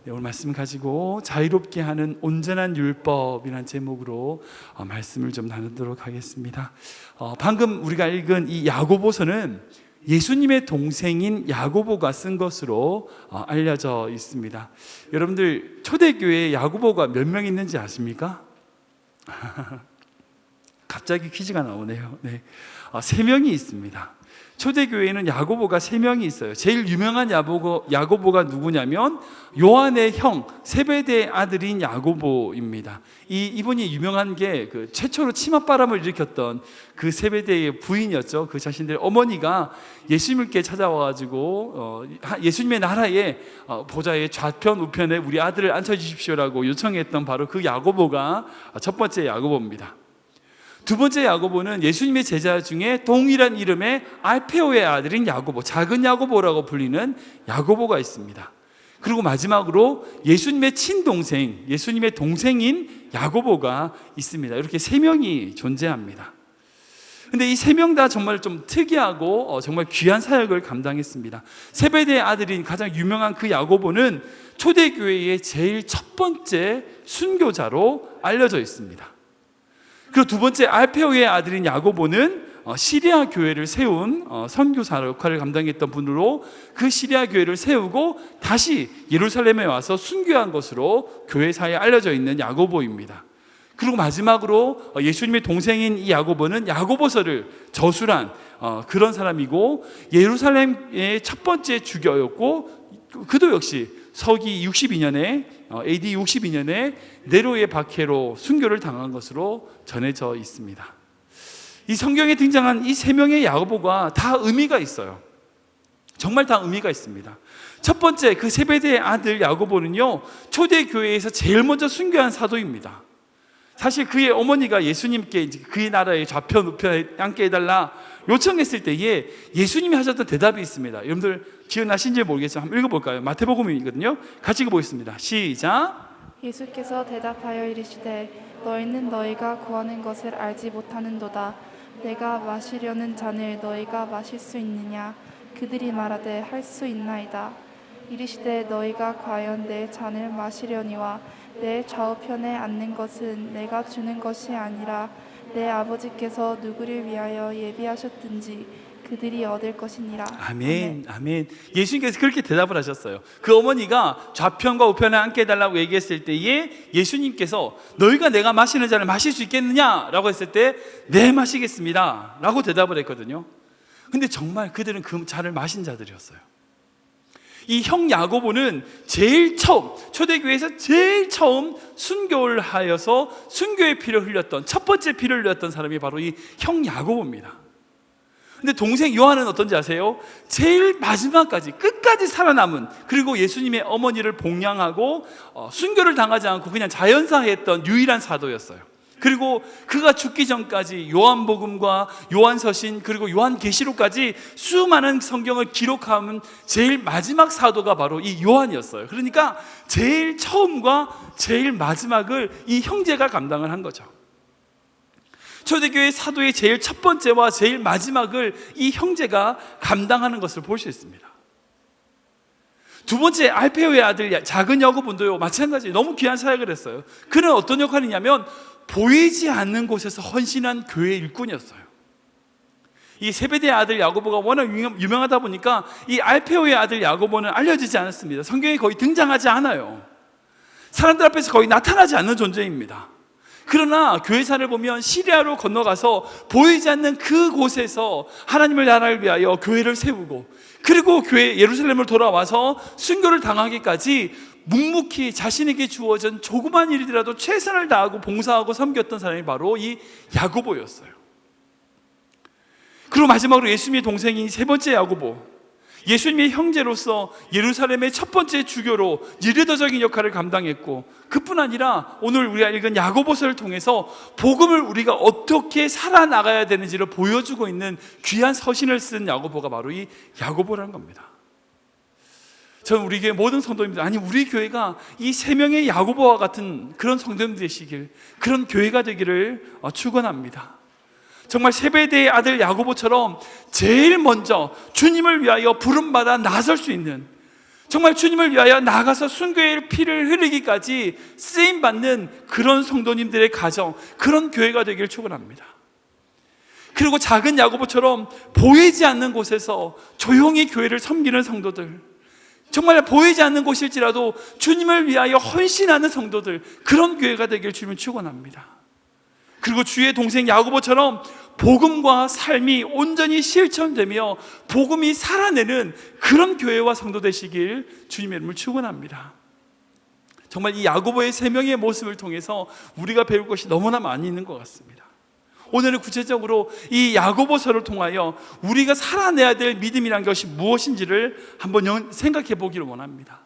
오늘 말씀 가지고 자유롭게 하는 온전한 율법이라는 제목으로 말씀을 좀 나누도록 하겠습니다. 방금 우리가 읽은 이 야고보서는 예수님의 동생인 야고보가 쓴 것으로 알려져 있습니다. 여러분들 초대교회에 야고보가 몇 명 있는지 아십니까? 갑자기 퀴즈가 나오네요. 네. 3명이 있습니다. 초대교회에는 야고보가 3명이 있어요. 제일 유명한 야고보가 누구냐면 요한의 형 세베대의 아들인 야고보입니다. 이분이 유명한 게 최초로 치맛바람을 일으켰던 그 세베대의 부인이었죠. 그 자신들의 어머니가 예수님께 찾아와가지고 예수님의 나라에 보좌의 좌편 우편에 우리 아들을 앉혀주십시오라고 요청했던 바로 그 야고보가 첫 번째 야고보입니다. 두 번째 야고보는 예수님의 제자 중에 동일한 이름의 알페오의 아들인 야고보, 작은 야고보라고 불리는 야고보가 있습니다. 그리고 마지막으로 예수님의 친동생, 예수님의 동생인 야고보가 있습니다. 이렇게 3명이 존재합니다. 근데 이 3명 다 정말 좀 특이하고 정말 귀한 사역을 감당했습니다. 세베대의 아들인 가장 유명한 그 야고보는 초대교회의 제일 첫 번째 순교자로 알려져 있습니다. 그리고 두 번째 알페오의 아들인 야고보는 시리아 교회를 세운 선교사 역할을 감당했던 분으로 그 시리아 교회를 세우고 다시 예루살렘에 와서 순교한 것으로 교회사에 알려져 있는 야고보입니다. 그리고 마지막으로 예수님의 동생인 이 야고보는 야고보서를 저술한 그런 사람이고 예루살렘의 첫 번째 주교였고 그도 역시 서기 62년에 AD 62년에 네로의 박해로 순교를 당한 것으로 전해져 있습니다. 이 성경에 등장한 이 3명의 야고보가 다 의미가 있어요. 정말 다 의미가 있습니다. 첫 번째 그 세베대의 아들 야고보는요, 초대교회에서 제일 먼저 순교한 사도입니다. 사실 그의 어머니가 예수님께 그의 나라의 좌편 우편에 앉게 해달라 요청했을 때에 예수님이 하셨던 대답이 있습니다. 여러분들 기억나신지 모르겠지만 한번 읽어볼까요? 마태복음이거든요. 같이 읽어보겠습니다. 시작. 예수께서 대답하여 이르시되 너희는 너희가 구하는 것을 알지 못하는도다. 내가 마시려는 잔을 너희가 마실 수 있느냐? 그들이 말하되 할 수 있나이다. 이르시되 너희가 과연 내 잔을 마시려니와 내 좌우편에 앉는 것은 내가 주는 것이 아니라 내 아버지께서 누구를 위하여 예비하셨든지 그들이 얻을 것이니라. 아멘, 아멘. 예수님께서 그렇게 대답을 하셨어요. 그 어머니가 좌편과 우편에 앉게 해달라고 얘기했을 때에 예수님께서 너희가 내가 마시는 잔을 마실 수 있겠느냐? 라고 했을 때 네, 마시겠습니다 라고 대답을 했거든요. 근데 정말 그들은 그 잔을 마신 자들이었어요. 이 형 야고보는 제일 처음, 초대교회에서 제일 처음 순교를 하여서 순교의 피를 흘렸던, 첫 번째 피를 흘렸던 사람이 바로 이 형 야고보입니다. 근데 동생 요한은 어떤지 아세요? 제일 마지막까지 끝까지 살아남은, 그리고 예수님의 어머니를 봉양하고 순교를 당하지 않고 그냥 자연사했던 유일한 사도였어요. 그리고 그가 죽기 전까지 요한복음과 요한서신 그리고 요한계시록까지 수많은 성경을 기록하는 제일 마지막 사도가 바로 이 요한이었어요. 그러니까 제일 처음과 제일 마지막을 이 형제가 감당을 한 거죠. 초대교회 사도의 제일 첫 번째와 제일 마지막을 이 형제가 감당하는 것을 볼 수 있습니다. 두 번째 알페오의 아들 작은 야고보도 마찬가지 너무 귀한 사역을 했어요. 그는 어떤 역할이냐면 보이지 않는 곳에서 헌신한 교회 일꾼이었어요. 이 세베대의 아들 야고보가 워낙 유명하다 보니까 이 알페오의 아들 야고보는 알려지지 않았습니다. 성경에 거의 등장하지 않아요. 사람들 앞에서 거의 나타나지 않는 존재입니다. 그러나 교회사를 보면 시리아로 건너가서 보이지 않는 그곳에서 하나님의 나라를 위하여 교회를 세우고, 그리고 교회 예루살렘을 돌아와서 순교를 당하기까지 묵묵히 자신에게 주어진 조그만 일이라도 최선을 다하고 봉사하고 섬겼던 사람이 바로 이 야고보였어요. 그리고 마지막으로 예수님의 동생인 세 번째 야고보, 예수님의 형제로서 예루살렘의 첫 번째 주교로 리더적인 역할을 감당했고, 그뿐 아니라 오늘 우리가 읽은 야고보서를 통해서 복음을 우리가 어떻게 살아나가야 되는지를 보여주고 있는 귀한 서신을 쓴 야고보가 바로 이 야고보라는 겁니다. 저는 우리 교회 모든 성도님들, 아니 우리 교회가 이 3명의 야고보와 같은 그런 성도님들 되시길, 그런 교회가 되기를 축원합니다. 정말 세베대의 아들 야고보처럼 제일 먼저 주님을 위하여 부름받아 나설 수 있는, 정말 주님을 위하여 나가서 순교의 피를 흘리기까지 쓰임받는 그런 성도님들의 가정, 그런 교회가 되기를 축원합니다. 그리고 작은 야고보처럼 보이지 않는 곳에서 조용히 교회를 섬기는 성도들, 정말 보이지 않는 곳일지라도 주님을 위하여 헌신하는 성도들, 그런 교회가 되기를 주님은 축원합니다. 그리고 주의 동생 야고보처럼 복음과 삶이 온전히 실천되며 복음이 살아내는 그런 교회와 성도 되시길 주님의 이름을 축원합니다. 정말 이 야고보의 세 명의 모습을 통해서 우리가 배울 것이 너무나 많이 있는 것 같습니다. 오늘은 구체적으로 이 야고보서를 통하여 우리가 살아내야 될 믿음이란 것이 무엇인지를 한번 생각해 보기를 원합니다.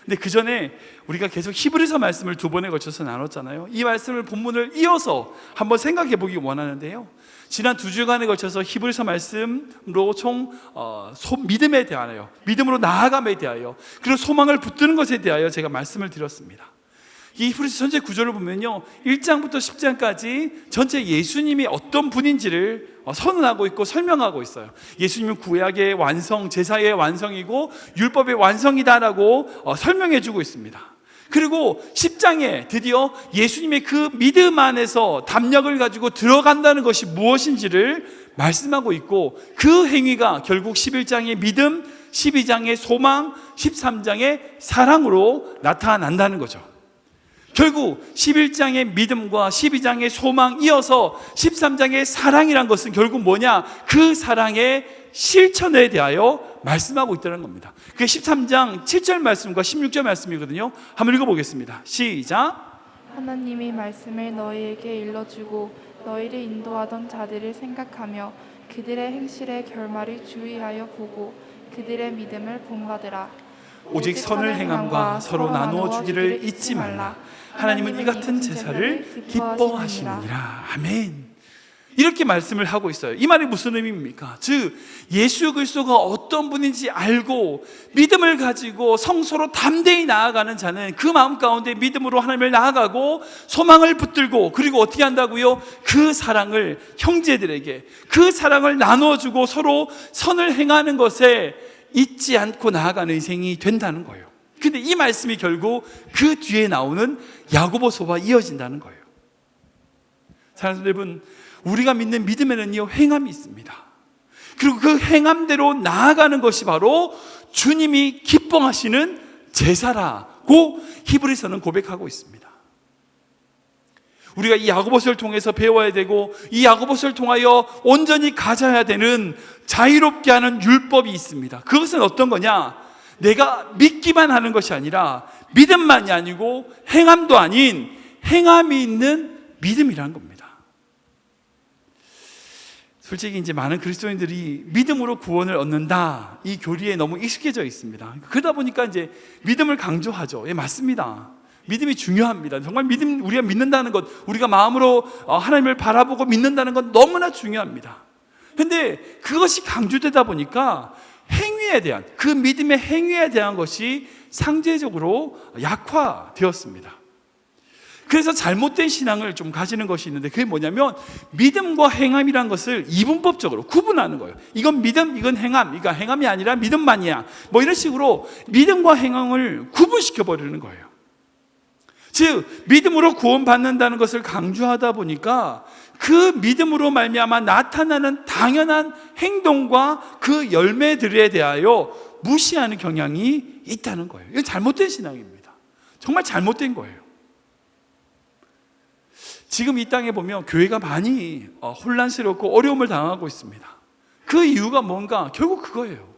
근데 그 전에 우리가 계속 히브리서 말씀을 두 번에 걸쳐서 나눴잖아요. 이 말씀을 본문을 이어서 한번 생각해 보기 원하는데요, 지난 두 주간에 걸쳐서 히브리서 말씀으로 총 믿음에 대하여, 믿음으로 나아감에 대하여, 그리고 소망을 붙드는 것에 대하여 제가 말씀을 드렸습니다. 이 히브리서 전체 구조를 보면요, 1장부터 10장까지 전체 예수님이 어떤 분인지를 선언하고 있고 설명하고 있어요. 예수님은 구약의 완성, 제사의 완성이고 율법의 완성이다라고 설명해 주고 있습니다. 그리고 10장에 드디어 예수님의 그 믿음 안에서 담력을 가지고 들어간다는 것이 무엇인지를 말씀하고 있고, 그 행위가 결국 11장의 믿음, 12장의 소망, 13장의 사랑으로 나타난다는 거죠. 결국 11장의 믿음과 12장의 소망 이어서 13장의 사랑이란 것은 결국 뭐냐? 그 사랑의 실천에 대하여 말씀하고 있다는 겁니다. 그게 13장 7절 말씀과 16절 말씀이거든요. 한번 읽어보겠습니다. 시작. 하나님이 말씀을 너희에게 일러주고 너희를 인도하던 자들을 생각하며 그들의 행실의 결말을 주의하여 보고 그들의 믿음을 본받으라. 오직 선을 행함과 서로 나누어 주기를 잊지 말라. 하나님은 이 같은 제사를 기뻐하시느니라. 아멘. 이렇게 말씀을 하고 있어요. 이 말이 무슨 의미입니까? 즉 예수 그리스도가 어떤 분인지 알고 믿음을 가지고 성소로 담대히 나아가는 자는 그 마음 가운데 믿음으로 하나님을 나아가고 소망을 붙들고, 그리고 어떻게 한다고요? 그 사랑을 형제들에게, 그 사랑을 나눠주고 서로 선을 행하는 것에 잊지 않고 나아가는 인생이 된다는 거예요. 근데 이 말씀이 결국 그 뒤에 나오는 야고보서와 이어진다는 거예요. 사랑하는 여러분, 우리가 믿는 믿음에는요, 행함이 있습니다. 그리고 그 행함대로 나아가는 것이 바로 주님이 기뻐하시는 제사라고 히브리서는 고백하고 있습니다. 우리가 이 야고보서를 통해서 배워야 되고, 이 야고보서를 통하여 온전히 가져야 되는 자유롭게 하는 율법이 있습니다. 그것은 어떤 거냐? 내가 믿기만 하는 것이 아니라, 믿음만이 아니고 행함도 아닌 행함이 있는 믿음이라는 겁니다. 솔직히 이제 많은 그리스도인들이 믿음으로 구원을 얻는다, 이 교리에 너무 익숙해져 있습니다. 그러다 보니까 이제 믿음을 강조하죠. 예, 맞습니다. 믿음이 중요합니다. 정말 믿음, 우리가 믿는다는 것, 우리가 마음으로 하나님을 바라보고 믿는다는 건 너무나 중요합니다. 그런데 그것이 강조되다 보니까 행위에 대한, 그 믿음의 행위에 대한 것이 상대적으로 약화되었습니다. 그래서 잘못된 신앙을 좀 가지는 것이 있는데, 그게 뭐냐면 믿음과 행함이란 것을 이분법적으로 구분하는 거예요. 이건 믿음, 이건 행함, 그러니까 행함이 아니라 믿음만이야, 뭐 이런 식으로 믿음과 행함을 구분시켜 버리는 거예요. 즉 믿음으로 구원받는다는 것을 강조하다 보니까 그 믿음으로 말미암아 나타나는 당연한 행동과 그 열매들에 대하여 무시하는 경향이 있다는 거예요. 이건 잘못된 신앙입니다. 정말 잘못된 거예요. 지금 이 땅에 보면 교회가 많이 혼란스럽고 어려움을 당하고 있습니다. 그 이유가 뭔가? 결국 그거예요.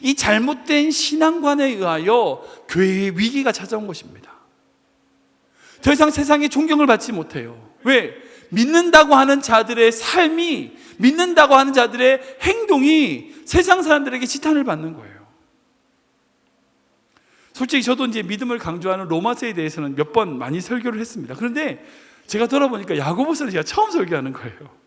이 잘못된 신앙관에 의하여 교회의 위기가 찾아온 것입니다. 더 이상 세상의 존경을 받지 못해요. 왜? 믿는다고 하는 자들의 삶이, 믿는다고 하는 자들의 행동이 세상 사람들에게 지탄을 받는 거예요. 솔직히 저도 이제 믿음을 강조하는 로마서에 대해서는 몇 번 많이 설교를 했습니다. 그런데 제가 돌아보니까 야고보서를 제가 처음 설교하는 거예요.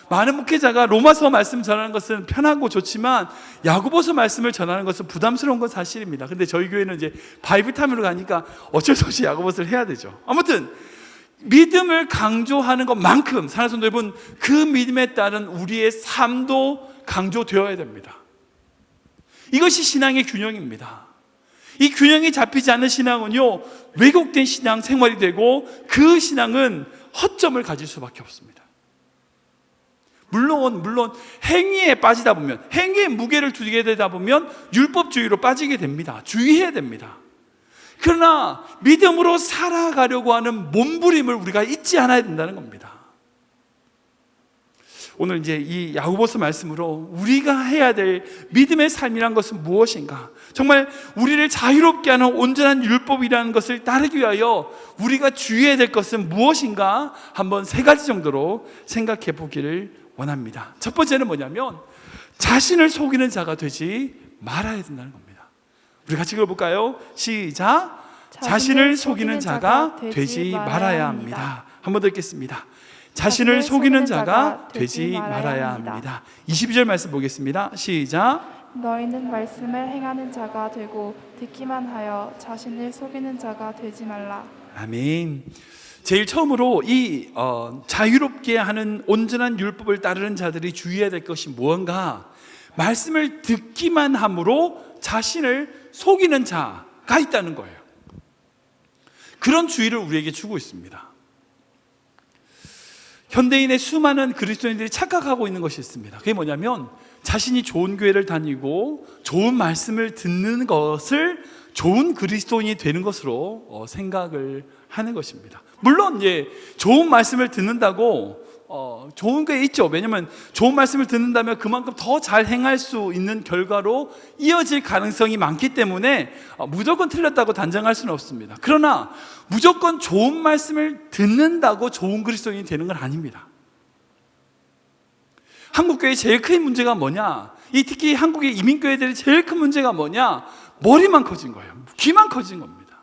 많은 목회자가 로마서 말씀 전하는 것은 편하고 좋지만 야고보서 말씀을 전하는 것은 부담스러운 건 사실입니다. 근데 저희 교회는 이제 바이블타임으로 가니까 어쩔 수 없이 야고보서를 해야 되죠. 아무튼 믿음을 강조하는 것만큼 사랑하는 성도 여러분, 그 믿음에 따른 우리의 삶도 강조되어야 됩니다. 이것이 신앙의 균형입니다. 이 균형이 잡히지 않는 신앙은요, 왜곡된 신앙 생활이 되고 그 신앙은 허점을 가질 수밖에 없습니다. 물론 행위에 빠지다 보면, 행위에 무게를 두게 되다 보면 율법주의로 빠지게 됩니다. 주의해야 됩니다. 그러나 믿음으로 살아가려고 하는 몸부림을 우리가 잊지 않아야 된다는 겁니다. 오늘 이제 이 야고보서 말씀으로 우리가 해야 될 믿음의 삶이란 것은 무엇인가? 정말 우리를 자유롭게 하는 온전한 율법이라는 것을 따르기 위하여 우리가 주의해야 될 것은 무엇인가? 한번 세 가지 정도로 생각해 보기를 원합니다. 첫 번째는 뭐냐면 자신을 속이는 자가 되지 말아야 된다는 겁니다. 우리 같이 읽어볼까요? 시작. 자신을 속이는 자가 되지 말아야 합니다. 한번 더 읽겠습니다. 자신을 속이는 자가 되지 말아야 합니다. 22절 말씀 보겠습니다. 시작. 너희는 말씀을 행하는 자가 되고 듣기만 하여 자신을 속이는 자가 되지 말라. 아멘. 제일 처음으로 이 자유롭게 하는 온전한 율법을 따르는 자들이 주의해야 될 것이 무언가? 말씀을 듣기만 함으로 자신을 속이는 자가 있다는 거예요. 그런 주의를 우리에게 주고 있습니다. 현대인의 수많은 그리스도인들이 착각하고 있는 것이 있습니다. 그게 뭐냐면 자신이 좋은 교회를 다니고 좋은 말씀을 듣는 것을 좋은 그리스도인이 되는 것으로 생각을 하는 것입니다. 물론 좋은 말씀을 듣는다고 좋은 게 있죠. 왜냐하면 좋은 말씀을 듣는다면 그만큼 더 잘 행할 수 있는 결과로 이어질 가능성이 많기 때문에 무조건 틀렸다고 단정할 수는 없습니다. 그러나 무조건 좋은 말씀을 듣는다고 좋은 그리스도인이 되는 건 아닙니다. 한국교회의 제일 큰 문제가 뭐냐? 특히 한국의 이민교회들의 제일 큰 문제가 뭐냐? 머리만 커진 거예요. 귀만 커진 겁니다.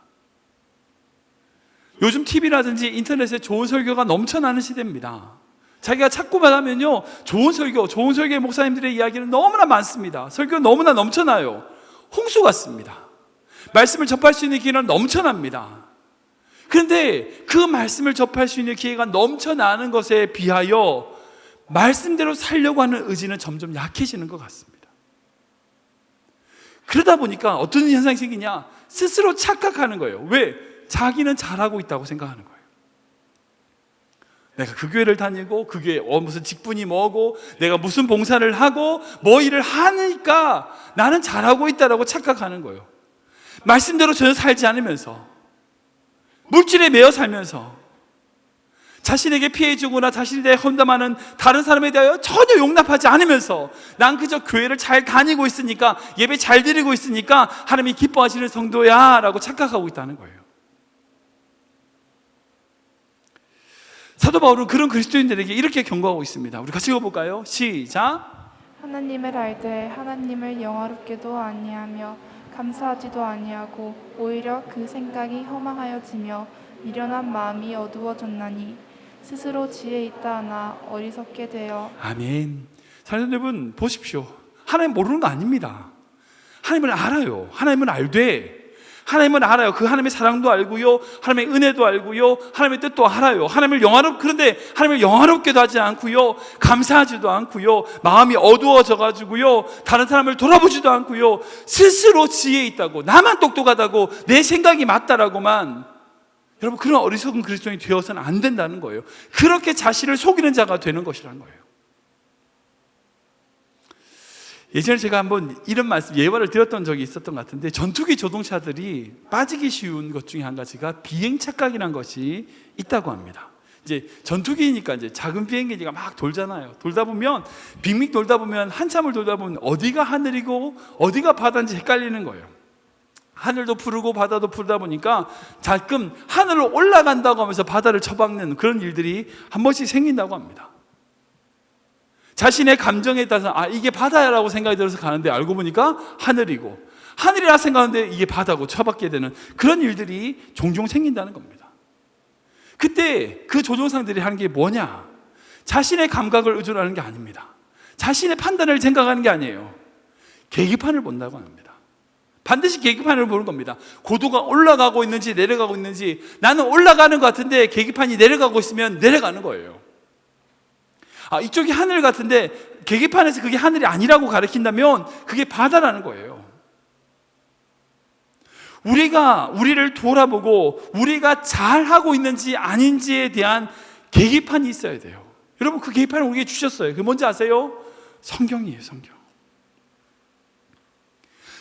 요즘 TV라든지 인터넷에 좋은 설교가 넘쳐나는 시대입니다. 자기가 찾고만 하면요, 좋은 설교의 목사님들의 이야기는 너무나 많습니다. 설교는 너무나 넘쳐나요. 홍수 같습니다. 말씀을 접할 수 있는 기회는 넘쳐납니다. 그런데 그 말씀을 접할 수 있는 기회가 넘쳐나는 것에 비하여 말씀대로 살려고 하는 의지는 점점 약해지는 것 같습니다. 그러다 보니까 어떤 현상이 생기냐? 스스로 착각하는 거예요. 왜? 자기는 잘하고 있다고 생각하는 거예요. 내가 그 교회를 다니고 그 교회 무슨 직분이 뭐고 내가 무슨 봉사를 하고 뭐 일을 하니까 나는 잘하고 있다라고 착각하는 거예요. 말씀대로 전혀 살지 않으면서, 물질에 매여 살면서, 자신에게 피해 주거나 자신에 대해 험담하는 다른 사람에 대하여 전혀 용납하지 않으면서 난 그저 교회를 잘 다니고 있으니까, 예배 잘 드리고 있으니까 하나님이 기뻐하시는 성도야 라고 착각하고 있다는 거예요. 사도 바울은 그런 그리스도인들에게 이렇게 경고하고 있습니다. 우리 같이 읽어볼까요? 시작. 하나님을 알되 하나님을 영화롭게도 아니하며 감사하지도 아니하고 오히려 그 생각이 허망하여지며 미련한 마음이 어두워졌나니 스스로 지혜 있다 하나 어리석게 되어. 아멘. 사랑하는 여러분, 보십시오. 하나님 모르는 거 아닙니다. 하나님을 알아요. 하나님을 알되, 하나님을 알아요. 그 하나님의 사랑도 알고요, 하나님의 은혜도 알고요, 하나님의 뜻도 알아요. 그런데 하나님을 영화롭게도 하지 않고요, 감사하지도 않고요, 마음이 어두워져 가지고요, 다른 사람을 돌아보지도 않고요, 스스로 지혜 있다고, 나만 똑똑하다고, 내 생각이 맞다라고만, 여러분, 그런 어리석은 그리스도인이 되어서는 안 된다는 거예요. 그렇게 자신을 속이는 자가 되는 것이라는 거예요. 예전에 제가 한번 이런 말씀, 예화를 드렸던 적이 있었던 것 같은데, 전투기 조종사들이 빠지기 쉬운 것 중에 한 가지가 비행 착각이라는 것이 있다고 합니다. 이제 전투기니까 이제 작은 비행기가 막 돌잖아요. 빙빙 돌다 보면 한참을 돌다 보면 어디가 하늘이고 어디가 바다인지 헷갈리는 거예요. 하늘도 푸르고 바다도 푸르다 보니까 가끔 하늘로 올라간다고 하면서 바다를 쳐박는 그런 일들이 한 번씩 생긴다고 합니다. 자신의 감정에 따라서 이게 바다라고 생각이 들어서 가는데 알고 보니까 하늘이고, 하늘이라 생각하는데 이게 바다고 쳐박게 되는 그런 일들이 종종 생긴다는 겁니다. 그때 그 조종사들이 하는 게 뭐냐? 자신의 감각을 의존하는 게 아닙니다. 자신의 판단을 생각하는 게 아니에요. 계기판을 본다고 합니다. 반드시 계기판을 보는 겁니다. 고도가 올라가고 있는지 내려가고 있는지, 나는 올라가는 것 같은데 계기판이 내려가고 있으면 내려가는 거예요. 이쪽이 하늘 같은데 계기판에서 그게 하늘이 아니라고 가르친다면 그게 바다라는 거예요. 우리가 우리를 돌아보고 우리가 잘하고 있는지 아닌지에 대한 계기판이 있어야 돼요. 여러분, 그 계기판을 우리에게 주셨어요. 그게 뭔지 아세요? 성경이에요, 성경.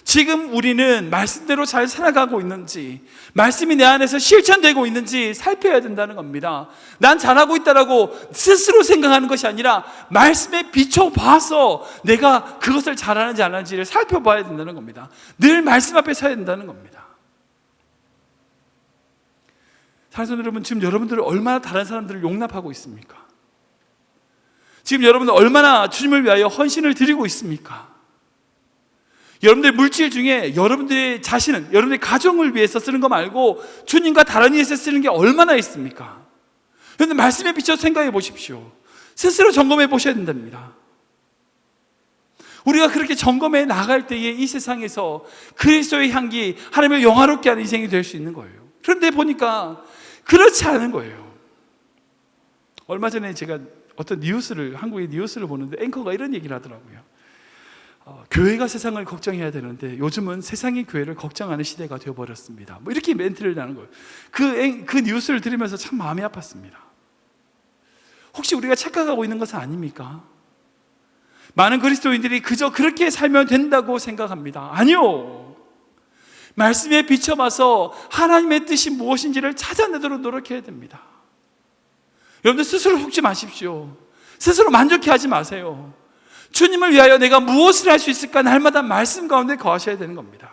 지금 우리는 말씀대로 잘 살아가고 있는지, 말씀이 내 안에서 실천되고 있는지 살펴야 된다는 겁니다. 난 잘하고 있다라고 스스로 생각하는 것이 아니라 말씀에 비춰봐서 내가 그것을 잘하는지 안 하는지를 살펴봐야 된다는 겁니다. 늘 말씀 앞에 서야 된다는 겁니다. 사랑하는 여러분, 지금 여러분들은 얼마나 다른 사람들을 용납하고 있습니까? 지금 여러분은 얼마나 주님을 위하여 헌신을 드리고 있습니까? 여러분들의 물질 중에 여러분들의 자신은, 여러분들의 가정을 위해서 쓰는 거 말고 주님과 다른 일에서 쓰는 게 얼마나 있습니까? 그런데 말씀에 비춰서 생각해 보십시오. 스스로 점검해 보셔야 된답니다. 우리가 그렇게 점검해 나갈 때에 이 세상에서 그리스도의 향기, 하나님을 영화롭게 하는 인생이 될 수 있는 거예요. 그런데 보니까 그렇지 않은 거예요. 얼마 전에 제가 어떤 뉴스를, 한국의 뉴스를 보는데 앵커가 이런 얘기를 하더라고요. 교회가 세상을 걱정해야 되는데 요즘은 세상이 교회를 걱정하는 시대가 되어버렸습니다. 뭐 이렇게 멘트를 하는 거예요. 그 뉴스를 들으면서 참 마음이 아팠습니다. 혹시 우리가 착각하고 있는 것은 아닙니까? 많은 그리스도인들이 그저 그렇게 살면 된다고 생각합니다. 아니요. 말씀에 비춰봐서 하나님의 뜻이 무엇인지를 찾아내도록 노력해야 됩니다. 여러분들 스스로 속지 마십시오. 스스로 만족해하지 마세요. 주님을 위하여 내가 무엇을 할 수 있을까 날마다 말씀 가운데 거하셔야 되는 겁니다.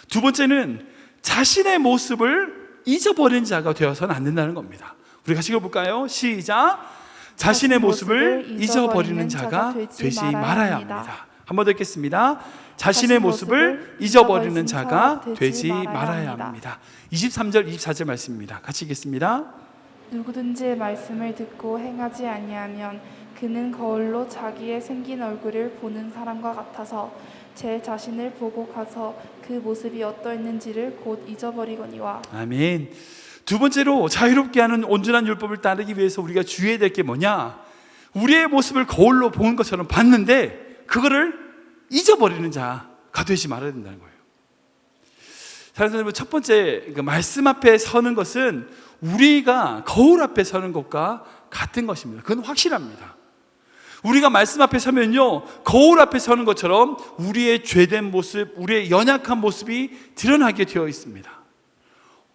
두 번째는 자신의 모습을 잊어버리는 자가 되어서는 안 된다는 겁니다. 우리 같이 읽어볼까요? 시작. 자신의 모습을 잊어버리는 자가 되지 말아야 합니다. 한 번 더 읽겠습니다. 자신의 모습을 잊어버리는 자가 되지 말아야 합니다. 23절, 24절 말씀입니다. 같이 읽겠습니다. 누구든지 말씀을 듣고 행하지 아니하면 그는 거울로 자기의 생긴 얼굴을 보는 사람과 같아서 제 자신을 보고 가서 그 모습이 어떠했는지를 곧 잊어버리거니와. 아멘. 두 번째로 자유롭게 하는 온전한 율법을 따르기 위해서 우리가 주의해야 될 게 뭐냐? 우리의 모습을 거울로 보는 것처럼 봤는데 그거를 잊어버리는 자가 되지 말아야 된다는 거예요. 사랑하는 여러분, 첫 번째 말씀 앞에 서는 것은 우리가 거울 앞에 서는 것과 같은 것입니다. 그건 확실합니다. 우리가 말씀 앞에 서면요, 거울 앞에 서는 것처럼 우리의 죄된 모습, 우리의 연약한 모습이 드러나게 되어 있습니다.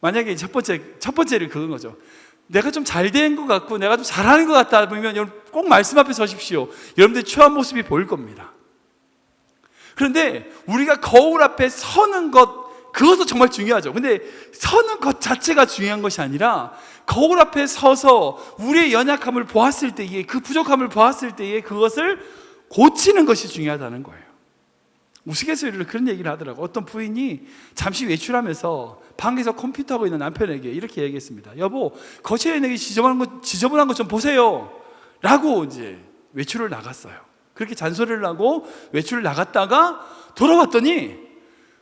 만약에 첫 번째를 그건 거죠. 내가 좀 잘 된 것 같고 내가 좀 잘하는 것 같다 보면 여러분 꼭 말씀 앞에 서십시오. 여러분들의 최악 모습이 보일 겁니다. 그런데 우리가 거울 앞에 서는 것, 그것도 정말 중요하죠. 근데 서는 것 자체가 중요한 것이 아니라 거울 앞에 서서 우리의 연약함을 보았을 때에, 그 부족함을 보았을 때에 그것을 고치는 것이 중요하다는 거예요. 우스갯소리로 그런 얘기를 하더라고요. 어떤 부인이 잠시 외출하면서 방에서 컴퓨터하고 있는 남편에게 이렇게 얘기했습니다. 여보, 거실에 있는 게 지저분한 것 좀 보세요 라고 이제 외출을 나갔어요. 그렇게 잔소리를 하고 외출을 나갔다가 돌아왔더니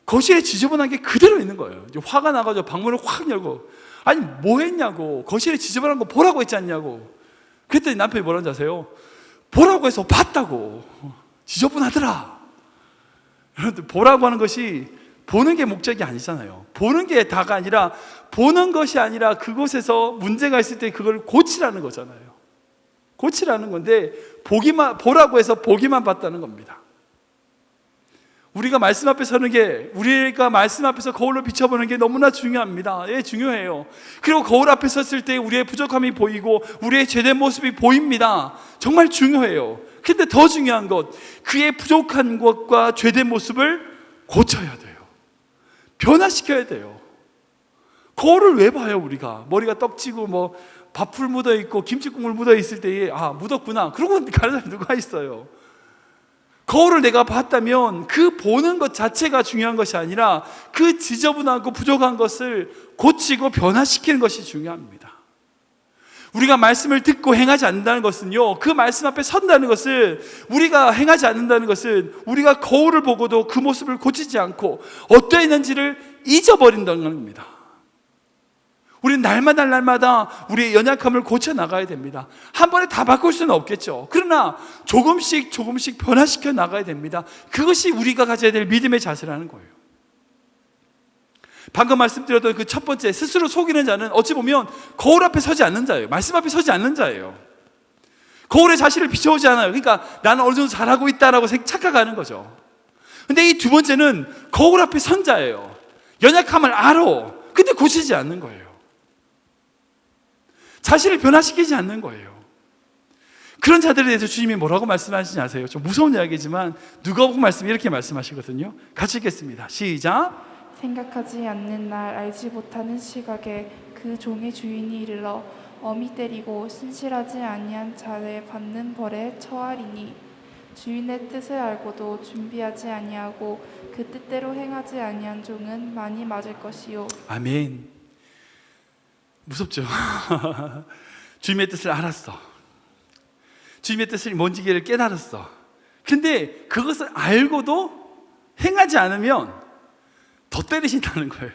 거실에 지저분한 게 그대로 있는 거예요. 화가 나가지고 방문을 확 열고, 아니 뭐 했냐고, 거실에 지저분한 거 보라고 했지 않냐고. 그랬더니 남편이 뭐라는지 아세요? 보라고 해서 봤다고. 지저분하더라. 여러분들, 보라고 하는 것이 보는 게 목적이 아니잖아요. 보는 게 다가 아니라, 보는 것이 아니라 그곳에서 문제가 있을 때 그걸 고치라는 거잖아요. 고치라는 건데 보라고 해서 보기만 봤다는 겁니다. 우리가 말씀 앞에 서는 게, 우리가 말씀 앞에서 거울로 비춰보는 게 너무나 중요합니다. 예, 중요해요. 그리고 거울 앞에 섰을 때 우리의 부족함이 보이고 우리의 죄된 모습이 보입니다. 정말 중요해요. 근데 더 중요한 것, 그의 부족한 것과 죄된 모습을 고쳐야 돼요. 변화시켜야 돼요. 거울을 왜 봐요? 우리가 머리가 떡지고 뭐 밥풀 묻어 있고 김치국물 묻어 있을 때에 아, 묻었구나, 그러고 가는 사람이 누가 있어요? 거울을 내가 봤다면 그 보는 것 자체가 중요한 것이 아니라 그 지저분하고 부족한 것을 고치고 변화시키는 것이 중요합니다. 우리가 말씀을 듣고 행하지 않는다는 것은요, 그 말씀 앞에 선다는 것은, 우리가 행하지 않는다는 것은 우리가 거울을 보고도 그 모습을 고치지 않고 어떠했는지를 잊어버린다는 겁니다. 우리는 날마다 우리의 연약함을 고쳐 나가야 됩니다. 한 번에 다 바꿀 수는 없겠죠. 그러나 조금씩 변화시켜 나가야 됩니다. 그것이 우리가 가져야 될 믿음의 자세라는 거예요. 방금 말씀드렸던 그 첫 번째, 스스로 속이는 자는 어찌 보면 거울 앞에 서지 않는 자예요. 말씀 앞에 서지 않는 자예요. 거울에 자신을 비춰오지 않아요. 그러니까 나는 어느 정도 잘하고 있다라고 착각하는 거죠. 근데 이 두 번째는 거울 앞에 선 자예요. 연약함을 알아. 근데 고치지 않는 거예요. 자신을 변화시키지 않는 거예요. 그런 자들에 대해서 주님이 뭐라고 말씀하시지 아세요? 좀 무서운 이야기지만 누가복음 말씀이 이렇게 말씀하시거든요. 같이 읽겠습니다. 시작. 생각하지 않는 날 알지 못하는 시각에 그 종의 주인이 이르러 엄히 때리고 신실하지 아니한 자를 받는 벌에 처하리니 주인의 뜻을 알고도 준비하지 아니하고 그 뜻대로 행하지 아니한 종은 많이 맞을 것이요. 아멘. 무섭죠? 주님의 뜻을 알았어. 주님의 뜻을 뭔지를 깨달았어. 근데 그것을 알고도 행하지 않으면 더 때리신다는 거예요.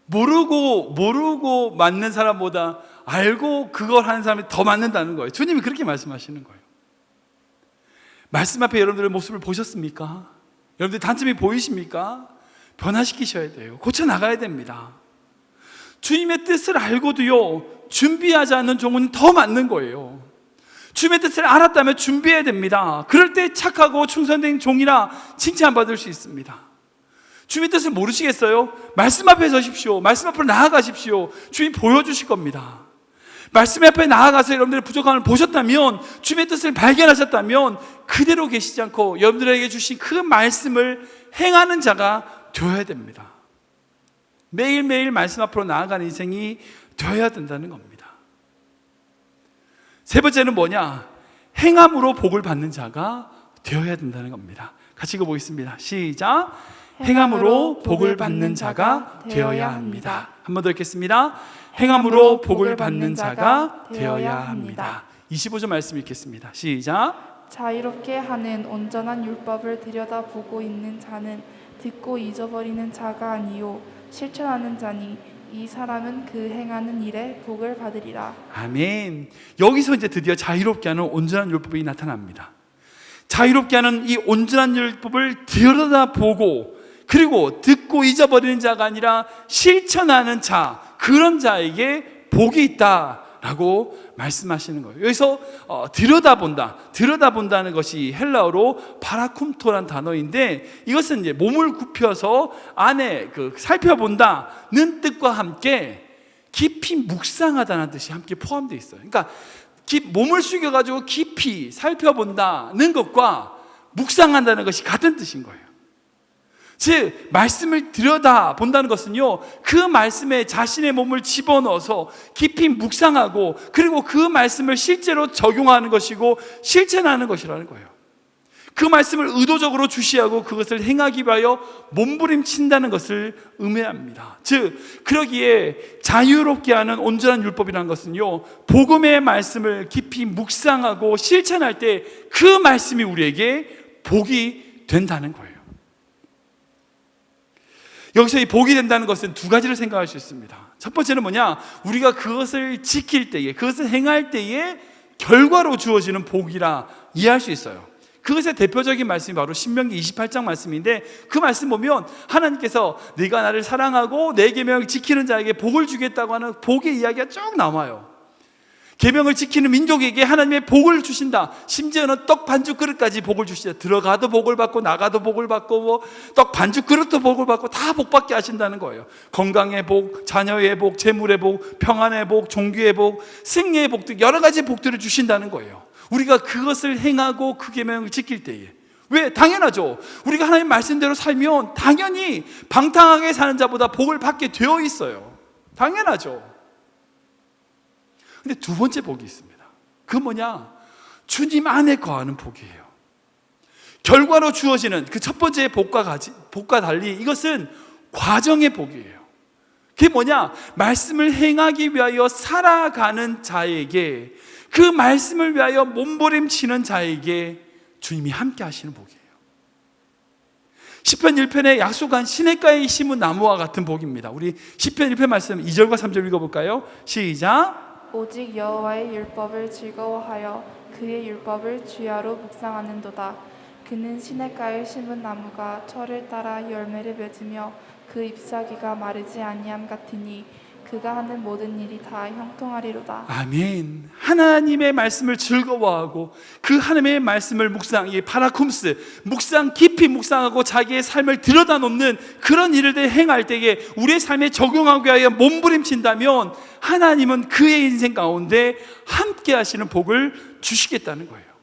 모르고 맞는 사람보다 알고 그걸 하는 사람이 더 맞는다는 거예요. 주님이 그렇게 말씀하시는 거예요. 말씀 앞에 여러분들의 모습을 보셨습니까? 여러분들 단점이 보이십니까? 변화시키셔야 돼요. 고쳐 나가야 됩니다. 주님의 뜻을 알고도요, 준비하지 않는 종은 더 맞는 거예요. 주님의 뜻을 알았다면 준비해야 됩니다. 그럴 때 착하고 충성된 종이라 칭찬받을 수 있습니다. 주님의 뜻을 모르시겠어요? 말씀 앞에 서십시오. 말씀 앞으로 나아가십시오. 주님 보여주실 겁니다. 말씀 앞에 나아가서 여러분들의 부족함을 보셨다면, 주님의 뜻을 발견하셨다면 그대로 계시지 않고 여러분들에게 주신 그 말씀을 행하는 자가 되어야 됩니다. 매일매일 말씀 앞으로 나아가는 인생이 되어야 된다는 겁니다. 세 번째는 뭐냐? 행함으로 복을 받는 자가 되어야 된다는 겁니다. 같이 읽어보겠습니다. 시작. 행함으로 복을 받는 자가 되어야 합니다. 한 번 더 읽겠습니다. 행함으로 복을 받는 자가 되어야 합니다. 25절 말씀 읽겠습니다. 시작. 자유롭게 하는 온전한 율법을 들여다보고 있는 자는 듣고 잊어버리는 자가 아니요 실천하는 자니 이 사람은 그 행하는 일에 복을 받으리라. 아멘. 여기서 이제 드디어 자유롭게 하는 온전한 율법이 나타납니다. 자유롭게 하는 이 온전한 율법을 들여다보고 그리고 듣고 잊어버리는 자가 아니라 실천하는 자, 그런 자에게 복이 있다라고 말씀하시는 거예요. 여기서 들여다본다는 것이 헬라어로 파라쿰토라는 단어인데, 이것은 이제 몸을 굽혀서 안에 살펴본다는 뜻과 함께 깊이 묵상하다는 뜻이 함께 포함되어 있어요. 그러니까 몸을 숙여가지고 깊이 살펴본다는 것과 묵상한다는 것이 같은 뜻인 거예요. 즉 말씀을 들여다본다는 것은요, 그 말씀에 자신의 몸을 집어넣어서 깊이 묵상하고 그리고 그 말씀을 실제로 적용하는 것이고 실천하는 것이라는 거예요. 그 말씀을 의도적으로 주시하고 그것을 행하기 위하여 몸부림친다는 것을 의미합니다. 즉 그러기에 자유롭게 하는 온전한 율법이라는 것은요, 복음의 말씀을 깊이 묵상하고 실천할 때 그 말씀이 우리에게 복이 된다는 거예요. 여기서 이 복이 된다는 것은 두 가지를 생각할 수 있습니다. 첫 번째는 뭐냐? 우리가 그것을 지킬 때에, 그것을 행할 때에 결과로 주어지는 복이라 이해할 수 있어요. 그것의 대표적인 말씀이 바로 신명기 28장 말씀인데, 그 말씀 보면 하나님께서 네가 나를 사랑하고 내 계명을 지키는 자에게 복을 주겠다고 하는 복의 이야기가 쭉 나와요. 계명을 지키는 민족에게 하나님의 복을 주신다. 심지어는 떡 반죽 그릇까지 복을 주시다. 들어가도 복을 받고 나가도 복을 받고 떡 반죽 그릇도 복을 받고 다 복받게 하신다는 거예요. 건강의 복, 자녀의 복, 재물의 복, 평안의 복, 종교의 복, 승리의 복 등 여러 가지 복들을 주신다는 거예요. 우리가 그것을 행하고 그 계명을 지킬 때에. 왜? 당연하죠. 우리가 하나님 말씀대로 살면 당연히 방탕하게 사는 자보다 복을 받게 되어 있어요. 당연하죠. 근데 두 번째 복이 있습니다. 그건 뭐냐? 주님 안에 거하는 복이에요. 결과로 주어지는 그 첫 번째 복과 달리 이것은 과정의 복이에요. 그게 뭐냐? 말씀을 행하기 위하여 살아가는 자에게, 그 말씀을 위하여 몸부림치는 자에게 주님이 함께 하시는 복이에요. 시편 1편에 약속한 시냇가에 심은 나무와 같은 복입니다. 우리 시편 1편 말씀 2절과 3절 읽어볼까요? 시작. 오직 여호와의 율법을 즐거워하여 그의 율법을 주야로 묵상하는도다. 그는 시냇가에 심은 나무가 철을 따라 열매를 맺으며 그 잎사귀가 마르지 아니함 같으니 그가 하는 모든 일이 다 형통하리로다. 아멘. 하나님의 말씀을 즐거워하고 그 하나님의 말씀을 묵상, 이 파라쿰스, 묵상 깊이 묵상하고 자기의 삶을 들여다 놓는 그런 일을 행할 때에 우리의 삶에 적용하기 위하여 몸부림친다면 하나님은 그의 인생 가운데 함께 하시는 복을 주시겠다는 거예요.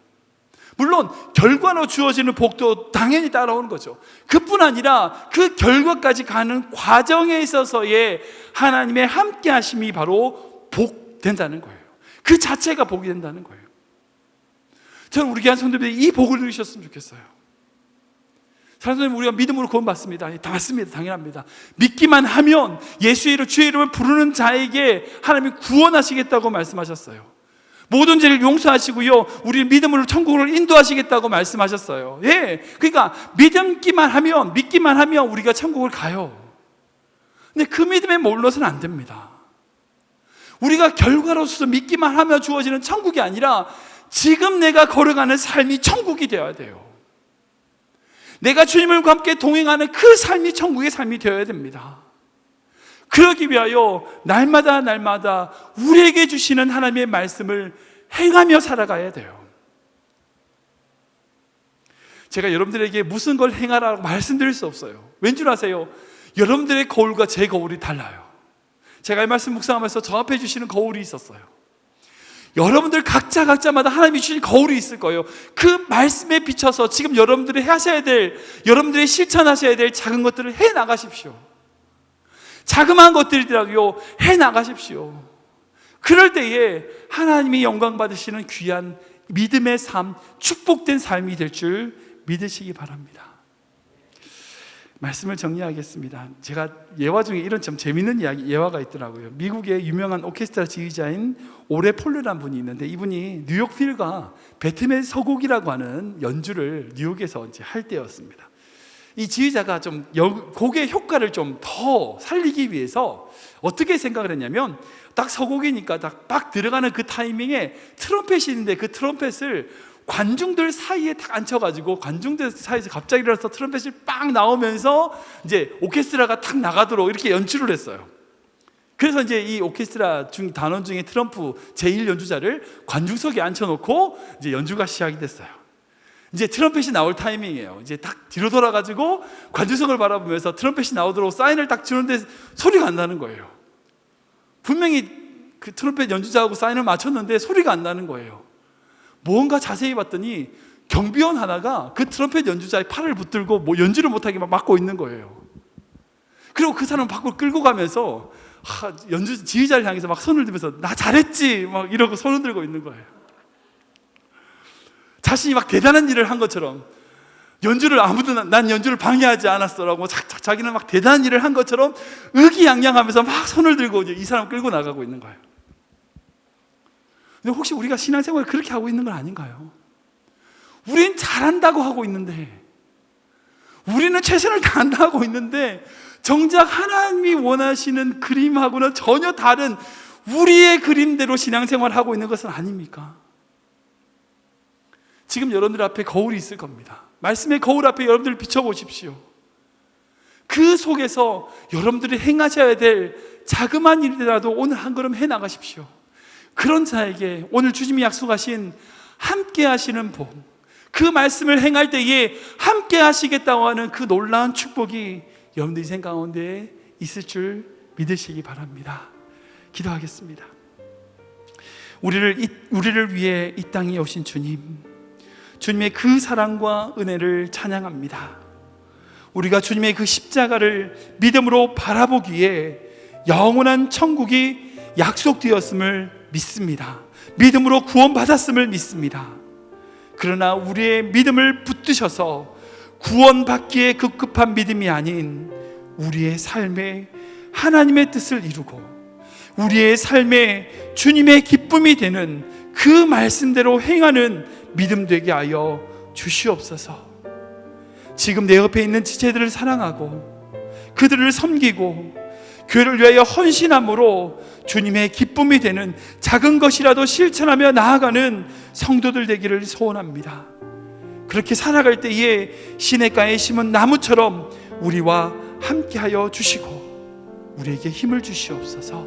물론 결과로 주어지는 복도 당연히 따라오는 거죠. 그뿐 아니라 그 결과까지 가는 과정에 있어서의 하나님의 함께 하심이 바로 복 된다는 거예요. 그 자체가 복이 된다는 거예요. 저는 우리 교회 성도들이 이 복을 누리셨으면 좋겠어요. 사랑하는 우리가 믿음으로 구원받습니다. 다 맞습니다. 당연합니다. 믿기만 하면 예수의 이름, 주의 이름을 부르는 자에게 하나님이 구원하시겠다고 말씀하셨어요. 모든 죄를 용서하시고요, 우리 믿음으로 천국으로 인도하시겠다고 말씀하셨어요. 예, 그러니까 믿기만 하면 우리가 천국을 가요. 근데 그 믿음에 몰려서는 안 됩니다. 우리가 결과로서 믿기만 하면 주어지는 천국이 아니라 지금 내가 걸어가는 삶이 천국이 되어야 돼요. 내가 주님과 함께 동행하는 그 삶이 천국의 삶이 되어야 됩니다. 그러기 위하여 날마다 우리에게 주시는 하나님의 말씀을 행하며 살아가야 돼요. 제가 여러분들에게 무슨 걸 행하라고 말씀드릴 수 없어요. 왠줄 아세요? 여러분들의 거울과 제 거울이 달라요. 제가 이 말씀 묵상하면서 저 앞에 주시는 거울이 있었어요. 여러분들 각자마다 하나님이 주신 거울이 있을 거예요. 그 말씀에 비춰서 지금 여러분들이 하셔야 될, 여러분들이 실천하셔야 될 작은 것들을 해 나가십시오. 자그마한 것들이라도요, 해 나가십시오. 그럴 때에 하나님이 영광 받으시는 귀한 믿음의 삶, 축복된 삶이 될 줄 믿으시기 바랍니다. 말씀을 정리하겠습니다. 제가 예화 중에 이런 참 재밌는 예화가 있더라고요. 미국의 유명한 오케스트라 지휘자인 오레 폴르라는 분이 있는데, 이분이 뉴욕 필과 배트맨 서곡이라고 하는 연주를 뉴욕에서 이제 할 때였습니다. 이 지휘자가 좀 곡의 효과를 좀 더 살리기 위해서 어떻게 생각을 했냐면, 딱 서곡이니까 딱 들어가는 그 타이밍에 트럼펫이 있는데 그 트럼펫을 관중들 사이에 딱 앉혀가지고 관중들 사이에서 갑자기 일어나서 트럼펫이 빵 나오면서 이제 오케스트라가 탁 나가도록 이렇게 연출을 했어요. 그래서 이제 이 오케스트라 단원 중에 트럼프 제1연주자를 관중석에 앉혀놓고 이제 연주가 시작이 됐어요. 이제 트럼펫이 나올 타이밍이에요. 이제 딱 뒤로 돌아가지고 관중석을 바라보면서 트럼펫이 나오도록 사인을 딱 주는데 소리가 안 나는 거예요. 분명히 그 트럼펫 연주자하고 사인을 맞췄는데 소리가 안 나는 거예요. 뭔가 자세히 봤더니 경비원 하나가 그 트럼펫 연주자의 팔을 붙들고 뭐 연주를 못하게 막 막고 있는 거예요. 그리고 그 사람 밖으로 끌고 가면서 연주 지휘자를 향해서 막 손을 들면서 나 잘했지 막 이러고 손을 들고 있는 거예요. 자신이 막 대단한 일을 한 것처럼, 연주를 아무도 난 연주를 방해하지 않았어라고 자기는 막 대단한 일을 한 것처럼 의기양양하면서 막 손을 들고 이제 이 사람 끌고 나가고 있는 거예요. 근데 혹시 우리가 신앙생활을 그렇게 하고 있는 건 아닌가요? 우린 잘한다고 하고 있는데, 우리는 최선을 다한다고 하고 있는데, 정작 하나님이 원하시는 그림하고는 전혀 다른 우리의 그림대로 신앙생활을 하고 있는 것은 아닙니까? 지금 여러분들 앞에 거울이 있을 겁니다. 말씀의 거울 앞에 여러분들 비춰보십시오. 그 속에서 여러분들이 행하셔야 될 자그마한 일이라도 오늘 한 걸음 해나가십시오. 그런 자에게 오늘 주님이 약속하신 함께 하시는 복, 그 말씀을 행할 때에 함께 하시겠다고 하는 그 놀라운 축복이 여러분들 인생 가운데 있을 줄 믿으시기 바랍니다. 기도하겠습니다. 우리를 위해 이 땅에 오신 주님의 그 사랑과 은혜를 찬양합니다. 우리가 주님의 그 십자가를 믿음으로 바라보기에 영원한 천국이 약속되었음을 믿습니다. 믿음으로 구원받았음을 믿습니다. 그러나 우리의 믿음을 붙드셔서 구원받기에 급급한 믿음이 아닌 우리의 삶에 하나님의 뜻을 이루고 우리의 삶에 주님의 기쁨이 되는 그 말씀대로 행하는 믿음 되게 하여 주시옵소서. 지금 내 옆에 있는 지체들을 사랑하고 그들을 섬기고 교회를 위하여 헌신함으로 주님의 기쁨이 되는 작은 것이라도 실천하며 나아가는 성도들 되기를 소원합니다. 그렇게 살아갈 때에 시냇가에 심은 나무처럼 우리와 함께하여 주시고 우리에게 힘을 주시옵소서.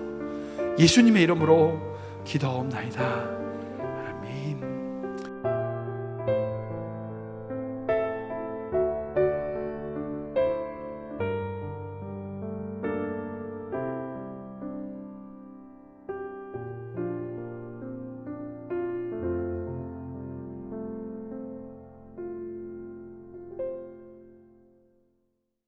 예수님의 이름으로 기도하옵나이다.